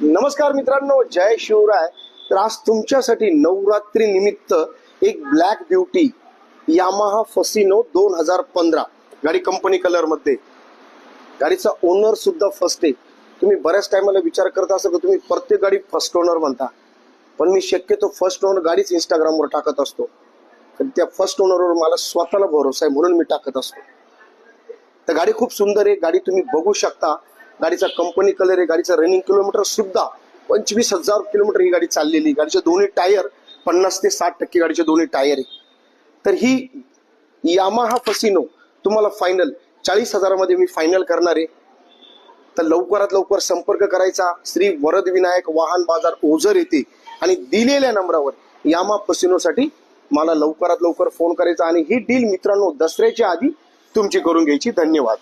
नमस्कार मित्रांनो, जय शिवराय। तर आज तुमच्यासाठी नवरात्री निमित्त एक ब्लॅक ब्युटी यामाहा फसिनो 2015 गाडी कंपनी कलर मध्ये। गाडीचा ओनर सुद्धा फर्स्ट आहे। तुम्ही बऱ्याच टाइमला विचार करत असाल की तुम्ही प्रत्येक गाडी फर्स्ट ओनर म्हणता, पण मी शक्यतो फर्स्ट ओनर गाडीच इंस्टाग्रामवर टाकत असतो। तर त्या फर्स्ट ओनरवर मला स्वतःला भरोसा आहे म्हणून मी टाकत असतो। तर गाडी खूप सुंदर आहे, गाडी तुम्ही बघू शकता। गाडीचा कंपनी कलर आहे, गाडीचा रनिंग किलोमीटर सुद्धा 25,000 किलोमीटर ही गाडी चाललेली। गाडीचे दोन्ही टायर 50 ते 60% गाडीचे दोन्ही टायर आहे। तर ही यामाहा फसिनो तुम्हाला फायनल 40,000 मध्ये मी फायनल करणार आहे। तर लवकरात लवकर संपर्क करायचा श्री वरद विनायक वाहन बाजार ओझर येथे आणि दिलेल्या नंबरावर यामाहा फसिनो साठी मला लवकरात लवकर फोन करायचा आणि ही डील मित्रांनो दसऱ्याच्या आधी तुमची करून घ्यायची। धन्यवाद।